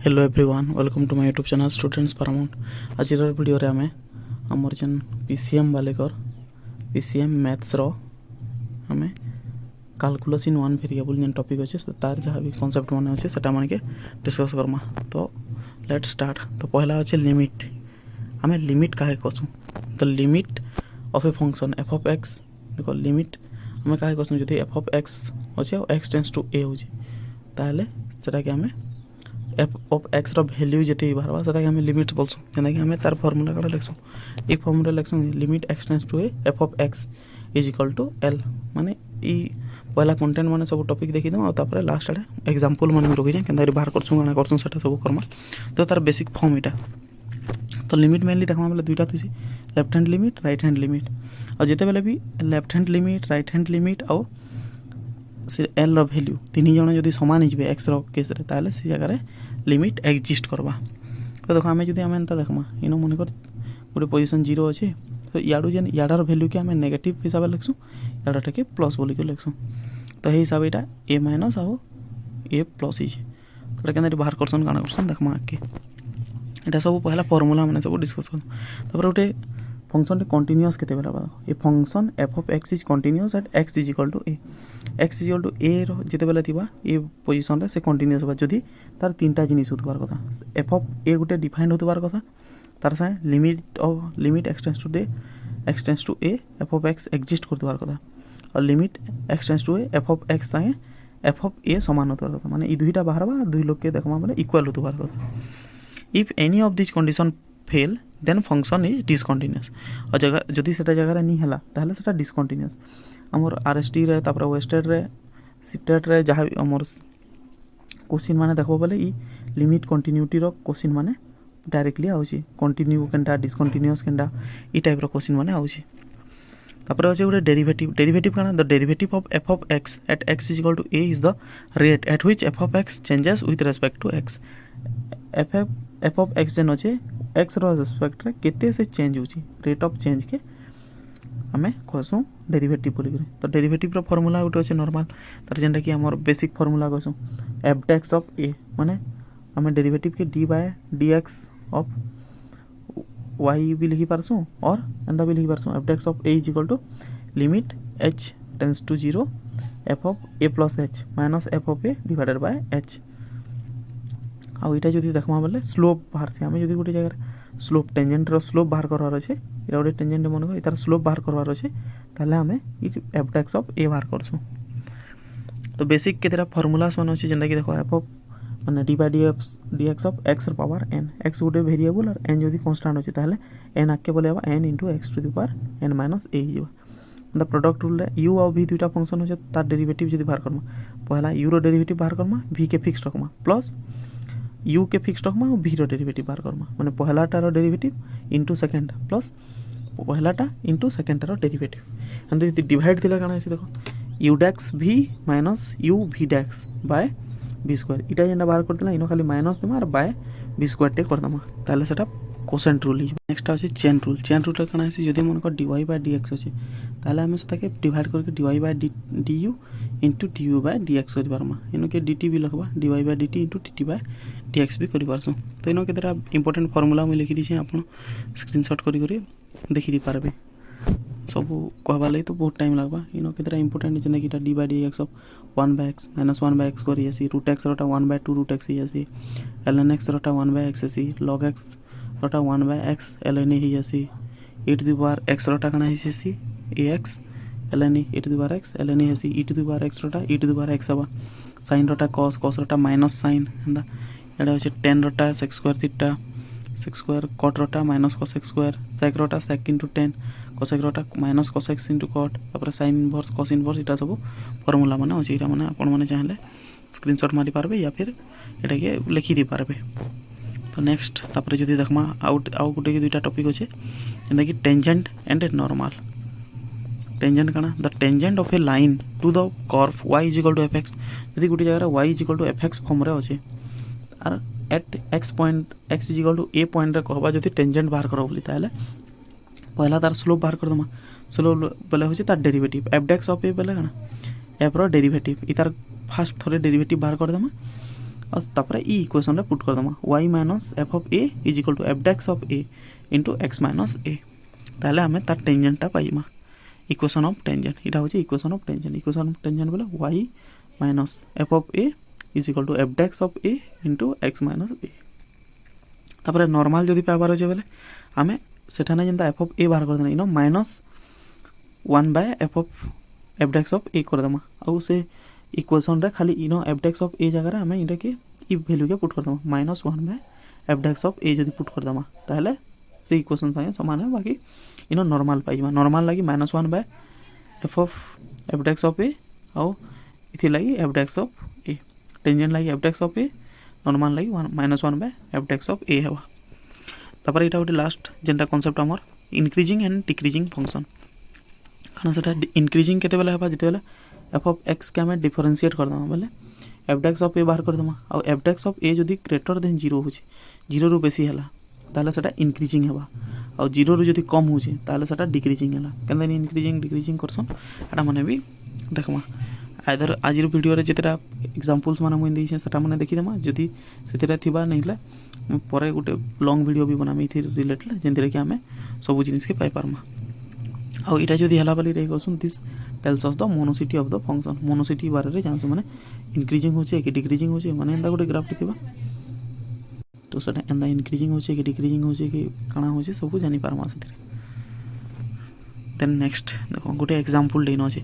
Hello everyone, welcome to my YouTube channel students Paramount. आज video रे आमे हमर जन पीसीएम वालेकर पीसीएम मैथ्स रो हमें कैलकुलस इन वन वेरिएबल जन टॉपिक अच्छे तार जहाँ भी कॉन्सेप्ट माने अच्छे सेटा माने के डिस्कस करमा। तो लेट्स स्टार्ट। तो पहला अच्छे लिमिट। हमें लिमिट काहे कसु? तो limit of A function f of x. देखो लिमिट हमें काहे कसु? जदि एफ ऑफ एक्स अच्छे और एक्स टेंड्स टू ए होची ताले सेटा के हमें एफ ऑफ एक्स रो वैल्यू जति बाहरवा सेटा के हमें लिमिट बोलसु। जेना कि हमें तार फार्मूला काटा लिखसु। ई फार्मूला लिखसु limit x tends to a f of x is equal to l. माने ई पहला कंटेंट माने सब टॉपिक देखि दम और तापर लास्ट आडे एग्जांपल माने रखि जे केनदारी बाहर करसु गाना करसु सेटा सब करमा। तो तार बेसिक फॉर्म इटा। तो लिमिट मेनली देखमा बेले दुईटा थिसी, left hand limit right hand limit. और जेते बेले भी left hand limit right hand limit और से एल रो वैल्यू तीन जण जदि समान हो जिवे एक्स रो केस रे ताले से जगह रे लिमिट एग्जिस्ट करबा। तो देखो आमे जदि आमे एंता देखमा इनो मन कर गोटे पोजीशन 0 अछि तो याडू जेन याडार वैल्यू के आमे नेगेटिव हिसाब लिखसु, याडाटा के प्लस बोली के लिखसु। तो हे हिसाब एटा a माइनस आ a प्लस इज तो केनदारी बाहर करसन गाना करसन देखमा आके एटा सब पहला फार्मूला माने सब डिस्कस कर। तापर गोटे फंक्शन रे कंटीन्यूअस केते बेला बा a function f of x is continuous at x is equal to a. X is equal to a रो जेते बेला थिबा ए पोजीशन रे से कंटीन्यूअस बा जदी तार तीनटा जिनिस होतबार कथा। F of A Gute defined होतबार कथा, तार से limit x tends to a x tends to a f of x exist करतबार कथा। और limit x tends to a f of x संगे एफ ऑफ ए समान होतबार कथा। माने ई दुईटा बाहरबा और दुई लोग के देखमा माने इक्वल होतबार कथा। If any of this condition fail then function is discontinuous. और जगह जदि सेटा जगह नहीं हला ताहले सेटा डिसकंटिन्यूअस। हमर आरएसटी रे तापर वेस्टेड रे सीटेट रे जहाँ हमर क्वेश्चन माने देखबो बोले ई लिमिट कंटिन्यूटी रो क्वेश्चन माने डायरेक्टली आउची। कंटिन्यू केनटा डिसकंटिन्यूअस केनटा ई टाइप रो क्वेश्चन माने आउची। तापर अछि गोटे डेरिवेटिव काना the derivative of f of x at x is equal to a is the rate at which f of x changes with respect to x. F of x जेन अछि x रो respect रे केते से change होची rate of change के हमें कहसु derivative बोली करे। तो डेरिवेटिव रो फार्मूला उठे अछि नॉर्मल तर जेंटा कि हमर बेसिक फार्मूला कहसु एफ डेक्स ऑफ ए माने हमें डेरिवेटिव के d by dx of y भी लिखि पारसु और एंदा भी लिखि पारसु f dash of a is equal to limit h tends to 0 f of a plus h minus f of a divided by h. आ इटा जदि देखमा बोले स्लोप बाहर से हमें जदि गोटे जगह स्लोप टेंजेंट रो स्लोप बाहर करवार अछि एटा गोटे टेंजेंट मन को इतार स्लोप बाहर करवार अछि ताले हमें इ एफ डेक्स ऑफ ए बाहर करसु। तो बेसिक केतेरा फार्मूलास मन अछि जेंदा कि देखो एफ ऑफ माने D by dx of X रो पावर n। एक्स गोटे वेरिएबल और n जदि कांस्टेंट अछि ताले n आके बोले बा n * x to the power n minus a हिबा। द प्रोडक्ट रूल रे u और v दुईटा फंक्शन अछि तार डेरिवेटिव जदि बाहर करमा पहला u रो डेरिवेटिव बाहर करमा v के फिक्स रखमा प्लस u के फिक्स रखमा और v रो डेरिवेटिव बाहर करमा माने पहलाटा रो डेरिवेटिव इनटू सेकंड प्लस पहलाटा इनटू सेकंड रो डेरिवेटिव एंड यदि डिवाइड थिला काना है देखो u dash v minus u v dash by v square इटा जेंडा बाहर करतला इनो खाली माइनस देमा और बाय v स्क्वायर टे कर दमा ताले सेटा कोसेंट रूल। नेक्स्ट अछि चेन रूल। चेन रूल रे काना है जदि मन को dy बाय dx अछि ताले हम सेटा के डिवाइड करके dy by du into du by dx कर पारमा। इनो के dt भी लिखबा dy by dt into dt by dx भी करि पारसु। तो इनो केतरा इंपोर्टेंट फार्मूला मैं लिखि दी छै आपण स्क्रीनशॉट करि करि देखि दी पारबे। सब कहबा लई तो बहुत टाइम लागबा। इनो केतरा इंपोर्टेंट जेना कि D by dx of 1 by x minus 1 by x करि आसी रूट x रोटा 1 बाय 2 रूट x ही आसी ln x रोटा 1 बाय x आसी log x रोटा 1 बाय x ln ही आसी e to the power x रोटा कना ही आसी ax ln e to the power x ln ही आसी e to the power x रोटा e to the power x आबा sin रोटा cos रोटा माइनस sin हंदा एडा होचे tan रोटा sec square theta sec square cot रोटा minus cos x square sec रोटा sec इनटू tan cosec रोटा minus cos x into cot तापर sin इनवर्स cos इनवर्स इटा सब फार्मूला माने अछि इटा माने आपण माने चाहले स्क्रीनशॉट मारि पारबे या फिर एटा के लिखि दी पारबे। तो नेक्स्ट तापर जदि देखमा आउट गुटे के दुईटा टॉपिक अछि जेना कि टेंजेंट एंड नॉर्मल। टेंजेंट काना the tangent of a line to the curve y is equal to fx यदि गुटे जगह y is equal to fx form रे अछि और at x point x is equal to a point रे कहबा जदि टेंजेंट बाहर करो बोली ताले पहला तार स्लोप बाहर कर दमा। स्लोप बोले होची तार derivative f dash of a बोले काना f रो डेरिवेटिव इ तार फर्स्ट थोड़े डेरिवेटिव बाहर कर दमा और तापर ई इक्वेशन रे पुट कर दमा y minus f of a is equal to f dash of a into x minus a ताले हमें तार टेंजेंट टा पाइमा इक्वेशन ऑफ टेंजेंट इटा होची इक्वेशन ऑफ टेंजेंट बोले y minus f of a is equal to f dash of a into x minus a तापर normal जदी पावर होचे बोले हमें सेठाने जेंता f ऑफ a बाहर कर देना इनो minus 1 by f of f dash of a कर दमा आ से इक्वेशन रे खाली इनो f डैक्स ऑफ a जगह रे हमें इटा के ई वैल्यू के पुट कर दमा minus 1 by f dash of a जदी पुट कर दमा ताहले से इक्वेशन संगे समान है बाकी इनो नॉर्मल पाइबा नॉर्मल लागी minus 1 by f of f dash of a आ इथि लागी f dash of a tangent लागी f dash of a normal लागी minus 1 by f dash of a हेबा तापर इटा गोटे लास्ट जेनटा कांसेप्ट हमर इंक्रीजिंग एंड डिक्रीजिंग फंक्शन खाना सेटा इंक्रीजिंग केते बेला हेबा जते बेला f ऑफ x के हमें डिफरेंशिएट कर दमा बेले f डैक्स ऑफ a बाहर कर दमा आ f डैक्स ऑफ a जदी ग्रेटर देन 0 होची 0 रु बेसी हला ताले सेटा इंक्रीजिंग हेबा आ 0 रु जदी कम होची ताले सेटा डिक्रीजिंग हला केनदेन इंक्रीजिंग डिक्रीजिंग करसन एटा माने भी देखमा आइदर आजिर वीडियो रे जेतेरा एग्जांपल्स माने मुइन दैछे सेटा माने देखि देमा जदी सेतेरा थिबा नहिला परे गोटे लॉन्ग वीडियो भी बनामी इथि रिलेटेड जेंतिरे कि हमें सब जिनिस के पाई पारमा आ इटा जदी हला बाली रे गसुन this tells us the monotonicity of the function monotonicity बारे रे जानसु माने इंक्रीजिंग होचे कि डिक्रीजिंग होचे माने एंदा गोटे ग्राफ थिबा तो सेटा एंदा इंक्रीजिंग होचे कि डिक्रीजिंग होचे कि काना होचे सब जानि पारमा सेतिरे देन नेक्स्ट देखो गोटे एग्जांपल देनो छे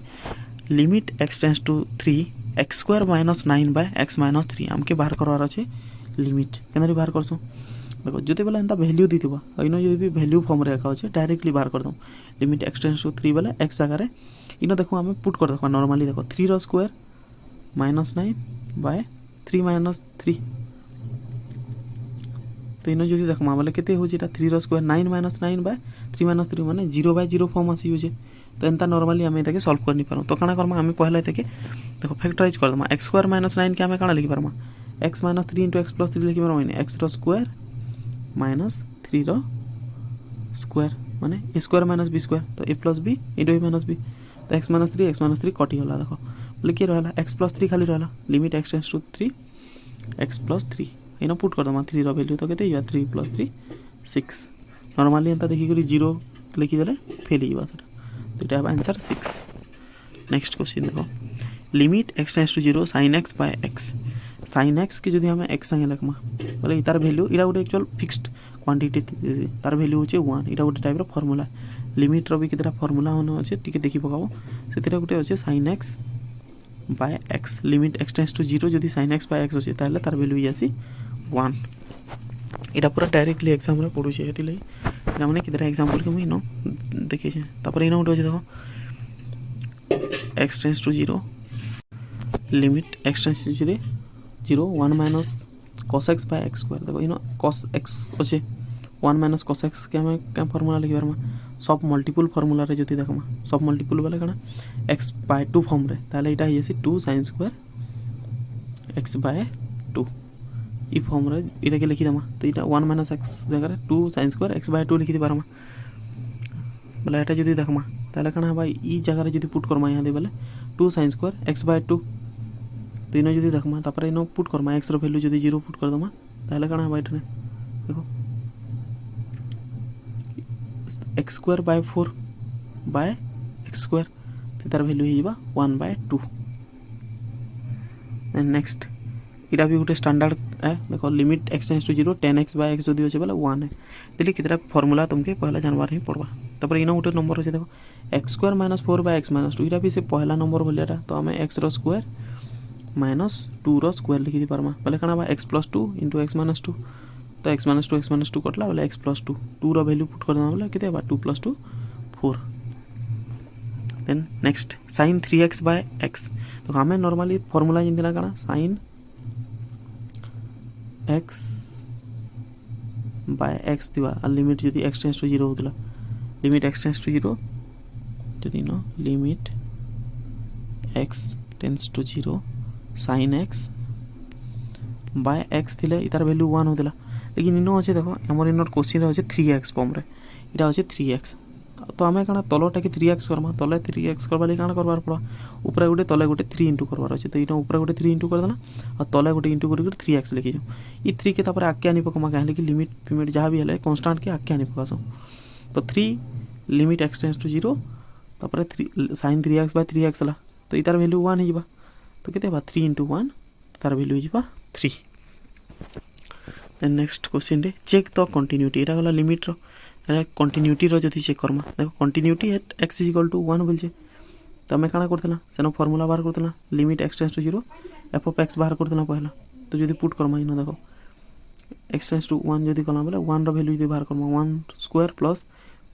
limit x tends to 3 x square minus 9 by x minus 3 हमके बाहर करवार अछि लिमिट केनरी बाहर करसु देखो जते बेला एंता वैल्यू दिथिबा इनो जदी भी वैल्यू फॉर्म रे अछि डायरेक्टली बाहर कर दम लिमिट x टेंड्स टू 3 बेला x जगह रे इनो देखो हमें पुट कर देखो नॉर्मली देखो 3 रो स्क्वायर माइनस 9 बाय 3 माइनस 3 तो इनो जदी देखमा बोले केते हो जेटा 3 रो स्क्वायर 9 माइनस 9 बाय 3 माइनस 3 माने 0 बाय 0 फॉर्म आसी होजे तो एंता नॉर्मली हमें एताके सॉल्व करनी पारो तो काना करमा हमें पहले एताके देखो फैक्टराइज कर दमा x स्क्वायर माइनस 9 के हमें काना लिखि पारमा x minus 3 into x plus 3 लिखि पारमा माने x रो स्क्वायर माइनस 3 रो स्क्वायर माने a square minus b square तो a plus b into a minus b तो x माइनस 3 कटि होला देखो बोले के रहला x प्लस 3 खाली रहला limit x tends to 3 x plus 3 इनो पुट कर दमा 3 रो वैल्यू तो केते या 3 प्लस 3 6 नॉर्मली एंता देखि करी 0 लिखि देले फेल हिबा तो इटा आंसर 6 नेक्स्ट क्वेश्चन देखो limit x tends to 0 sin x by x sin x के जदी हमें x संगे लखमा बोले इतार वैल्यू इरा गोटे एक्चुअल फिक्स्ड क्वांटिटी तार वैल्यू होचे 1 इरा गोटे टाइप रो फार्मूला लिमिट रो भी केतरा फार्मूला होनो अछि टिके देखि पकाबो सेतिरा गोटे अछि sin x by x limit x tends to 0 जदी sin x बाय x अछि ताले तार वैल्यू यासी 1 इटा पूरा डायरेक्टली एग्जाम रे पढु छै हेतिले हमने कितरा एग्जांपल के मैं नो देखि छै तापर इनो उठो छै देखो x tends to 0 limit x tends to 0 1 minus cos x by x square देखो इनो cos x अछि 1 माइनस cos x के हमें का फार्मूला लिखि बारमा सब मल्टीपल फार्मूला रे जति देखमा सब मल्टीपल वाला कना x बाय 2 फॉर्म रे ताले इटा हेसी 2 sin स्क्वायर x बाय 2 ई फॉर्म रे इटा के लिखि दमा तो इटा 1 माइनस x जगह रे 2 sin स्क्वायर x बाय 2 लिखि दे बारमा बोले एटा जदी देखमा ताले कना भाई ई जगह रे जदी पुट करमा यहां दे बोले 2 sin स्क्वायर x बाय 2 तो इनो जदी देखमा तापर इनो पुट करमा x रो वैल्यू जदी 0 पुट कर दमा ताले कना भाई इठने देखो x square by 4 by x square तो तार वैल्यू हिबा 1 बाय 2 देन नेक्स्ट इटा भी गोटे स्टैंडर्ड है देखो limit x tends to 0 10x by x जदी होचे बोले 1 है दिली कितरा फार्मूला तुमके पहला जानवर ही पड़वा तापर इनो गोटे नंबर होचे देखो x square minus 4 by x minus 2 इटा भी से पहला नंबर बोलेरा तो हमें x रो स्क्वायर माइनस 2 रो स्क्वायर लिखि दि परमा बोले कना बा x plus 2 into x minus 2 तो x माइनस 2 कटला बोले x प्लस 2 2 रो वैल्यू पुट कर देना बोले किते बा 2 plus 2 4 then next sin 3x by x तो हमें नॉर्मली फार्मूला जिंदिना कना sin x बाय x दिवा आ लिमिट जदी x टेंड्स टू 0 होतला लिमिट x टेंड्स टू 0 जदी नो limit x tends to 0 sin x by x थिले इतार वैल्यू 1 होतला लेकिन इनो अछि देखो हमर इनर क्वेश्चन रे अछि 3x फॉर्म रे इटा अछि 3x तो आम क्या तलटा कि 3x करमा तले 3x करवा लगे क्या करवार पड़ा ऊपर गोटे तले गोटे 3 इंटू करवार अच्छे तो ये ऊपर गोटे 3 इंटू करदेला और तले गोटे इंटू कर 3x लिखी जाऊँ ये 3 के तापर आगे आनी पकमा कहें कि लिमिट फिमिट जहाँ भी है कन्स्टाट के आगे आनी पकासो तो 3 लिमिट x टेंस टू 0 तापर 3 sin 3x बाय 3x है तो ये तार वैल्यू 1 हो तो केते 3 इंटू 1 तार वैल्यू हो 3 देन नेक्स्ट क्वेश्चन रे चेक द कंटिन्यूटी एटा गला लिमिट रो कंटिन्यूटी रो जदि चेक करमा देखो continuity at x equal to 1 बोलछे तो हमें काना करथला सेनो फार्मूला बाहर करथला limit x tends to 0 f of x बाहर करथला पहला तो जदि पुट करमा इनो देखो x टेंस टू 1 जदि कला बोले 1 रो वैल्यू जदि बाहर Karma 1 square plus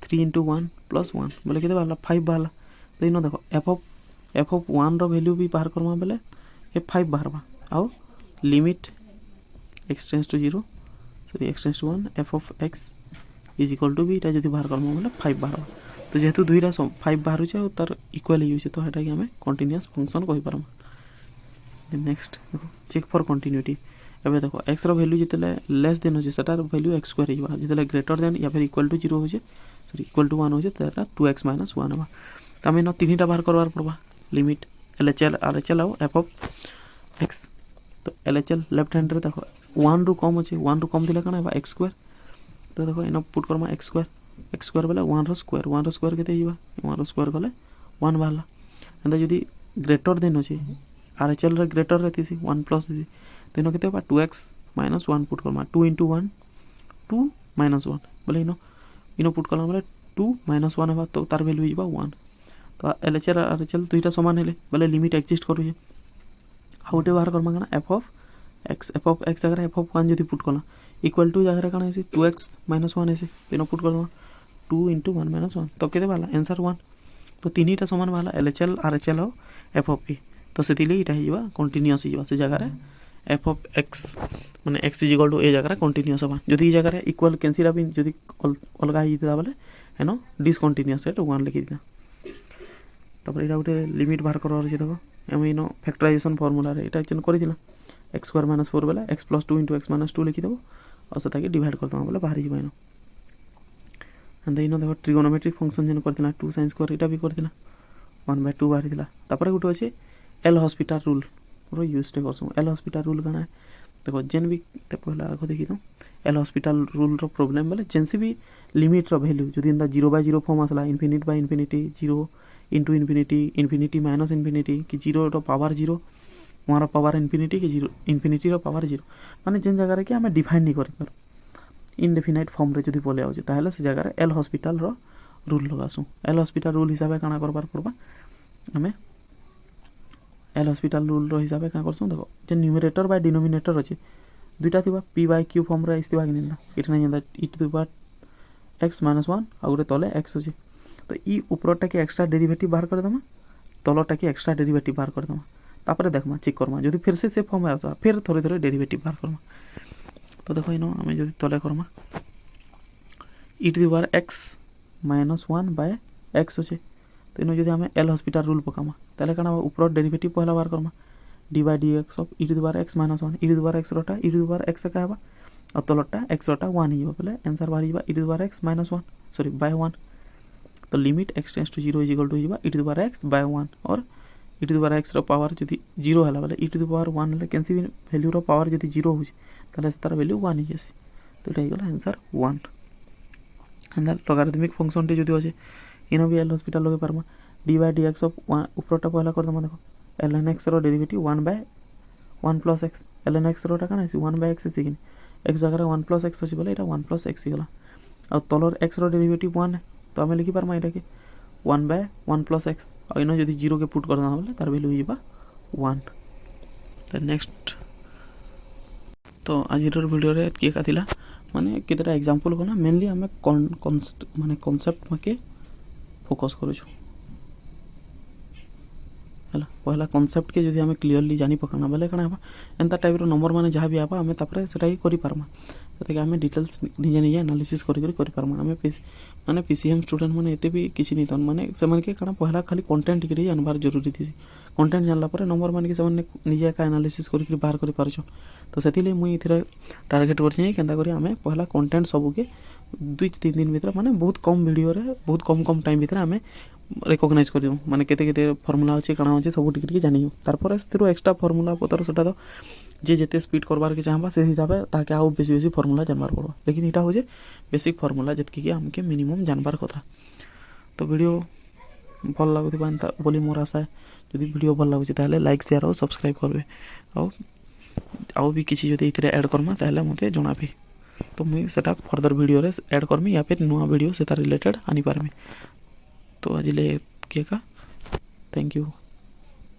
3 into 1 plus 1 बोले केते बाहरला 5 बाहरला तो इनो देखो f ऑफ 1 रो वैल्यू भी बाहर करमा बोले ए 5 बाहरबा आउ limit x tends to 0 sorry x tends to 1 f of x is equal to भी इटा जदि बाहर करमा बोले 5 बाहर तो जेहेतु दुईटा 5 बाहर हो तार इक्वल हो तो हेटा कि आम कंटिन्यूअस फंक्शन कहि पारमा नेक्स्ट देखो चेक फॉर कंटिन्यूटी एबे देखो x रो वैल्यू जितले लेस देन होचे सेटार वैल्यू x स्क्वायर हिबा जितले ग्रेटर देन या फिर इक्वल टू 0 होचे सॉरी इक्वल टू 1 होचे तेटा 2x - 1 हबा त आमे न तीनटा बाहर करवार पड़बा लिमिट LHL RHL और f ऑफ x तो LHL लेफ्ट हैंड रे देखो 1 रु कम होचे 1 रु कम दिला कना हबा x स्क्वायर तो देखो in put Karma x square बोले 1 रो स्क्वायर केते हिबा 1 रो स्क्वायर गले 1 बाहरला एंदा जदी ग्रेटर देन होचे RHL रे ग्रेटर रहतीसी 1 प्लस दिसी तो इनो केते 2x - 1 पुट करमा 2 इंटू 1 2 - 1 बोले इनो पुट करमा बोले 2 - 1 हबा तो तार वैल्यू हिबा 1 तो LHL RHL दुईटा समान हेले बोले लिमिट एक्जिस्ट करू आउटे बाहर करमा कना f ऑफ x अगर f ऑफ 1 जदी पुट कला इक्वल टू जगह कना है 2x - 1 है तो इनो पुट करमा 2 इंटू 1 - 1 तो केते बाला आंसर 1 तो तीनटा समान वाला LHL RHL और f ऑफ a तो सेतिले इटा हिबा कंटीन्यूअस हिबा से जगह रे f ऑफ x माने x is equal to a जगह कंटीन्यूअस हबा जदी जगह रे इक्वल कैंसिल भी जदी अलगा हि दिदा बोले हेनो डिसकंटीन्यूअस है तो 1 लिखि दिदा तपर एटा उठे लिमिट बाहर करवा रही देखो एम इन फैक्टराइजेशन फार्मूला रे एटा एक्चुअली करि दिला x स्क्वायर - 4 बोले x + 2 * x - 2 लिखि देबो और सेटा के डिवाइड करता बोले बाहर ही बाइनो एंड इनो देखो ट्रिगोनोमेट्रिक फंक्शन जन करथिला 2 sin स्क्वायर एटा भी करथिला 1/2 बाहर दिला तपर गुटे अछि एल हॉस्पिटल रूल रो यूज टे करसु एल हॉस्पिटल रूल गाना देखो जेन भी ते पहला आगो देखि दो एल हॉस्पिटल रूल रो प्रॉब्लम बोले जेन से भी लिमिट रो वैल्यू जदी इंदा 0/0 फॉर्म आसला infinity 0 into infinity minus infinity कि 0 रो पावर 0 वहाँ पावर इनफिनिटी कि 0 इनफिनिटी रो पावर 0 माने जेन जगह रे कि हमें डिफाइन नहीं करि पर इनडेफिनाइट फॉर्म रे जदी बोले आउचे ताहले से जगह रे एल हॉस्पिटल रो रूल लगासु एल हॉस्पिटल रूल हिसाब काना करबार पड़बा हमें एल हॉस्पिटल रूल रो हिसाब का करसु देखो जे न्यूमरेटर बाय डिनोमिनेटर अछि दुईटा थिबा p/q फॉर्म रे इस्तिबा कि निंदा इठना जंदा e⁻x - 1 आ गुटे तले x अछि तो ई ऊपरटा के एक्स्ट्रा डेरिवेटिव बाहर कर दमा तलटा के एक्स्ट्रा डेरिवेटिव बाहर कर दमा तापर देखमा चेक करमा जदी फिर से फॉर्म आसा फिर थोड़े थोड़े डेरिवेटिव बाहर करमा तो देखो इनो हमें जदी तले करमा e⁻x - 1 बाय x अछि तो इनो जदी हमें एल हॉस्पिटल रूल पकामा ताले काना ऊपर डेरिवेटिव पहला बाहर Karma d/dx of e⁻x - 1 e⁻x रोटा e⁻x का हेबा और तलटा x रोटा 1 हिबा बोले आंसर बाहर हिबा e⁻x - 1 सॉरी बाय 1 तो limit x tends to 0 is equal to हिबा e⁻x बाय 1 और e⁻x रो पावर जदी 0 हला बोले e⁻1 ले कैंसी भी वैल्यू रो पावर जदी 0 हो ताले तार वैल्यू 1 ही आसी तो एटा हिगला आंसर 1 अंदर लॉगरिथमिक फंक्शन टे जदी होचे इनो भी एल हॉस्पिटल लगे परमा d/dx ऑफ 1 ऊपरटा पहला कर दमा देखो ln x रो डेरिवेटिव 1/1 + x ln x रोटा काना आसी 1/x सिगिन x जगह 1 + x अछि बोले एटा 1 + x हिगला और तलर x रो डेरिवेटिव 1 है तो हमें लिखि पारमा एटा के 1/1 + x और इनो जदी 0 के पुट कर दमा बोले तार वैल्यू हिबा 1 तो नेक्स्ट तो आज वीडियो रे के का थिला माने केतरा एग्जांपल कोना मेनली हमें माने कांसेप्ट माके फोकस करू छु है पहला कॉन्सेप्ट के जदि आम क्लीयरली जानी पकाना बेले कण एंता टाइप नंबर मैंने जहाँ भी आवा आम तापर से करें जैसे आम डिटेल्स निजे निजे एनालिसिस करें आम माने पीसीएम स्टूडेंट मैंने एते भी किसी नहीं तन माने से कण पहला खाली कंटेंट टिके जानबार जरूरी थी कंटेंट जानला पर नंबर मान के निजे एका एनालिसिस कर बाहर कर पारछन तो से मुझे टार्गेट कर आम पहला कंटेंट सबके 2-3 दिन भीतर माने बहुत कम वीडियो रे बहुत कम टाइम भीतर आम रिकग्नाइज कर दूँ माने केते फर्मुला अच्छे काଣା अच्छे सब टिके जानी तारपर से एक्स्ट्रा फर्मुला पतर से तो जे जिते स्पीड करबार के चाहबा से हिसाब से ताके आउ बेसी फर्मुला जानबार पड़ो लेकिन यहाँ हूँ बेसिक फर्मुला जितकी आमके मिनिमम जानबार कथा तो वीडियो भल लगुता बोली मोर आशा है जदि वीडियो भल लगुच लाइक शेयर और सब्सक्राइब करेंगे आउ भी किसी जब ये ऐड करमा ताहले मते जनाबी तो मुझे सेटा फर्दर वीडियो रे ऐड करमी या फिर नुआ वीडियो से रिलेटेड आनी पारमी तो आज ले किए का थैंक यू।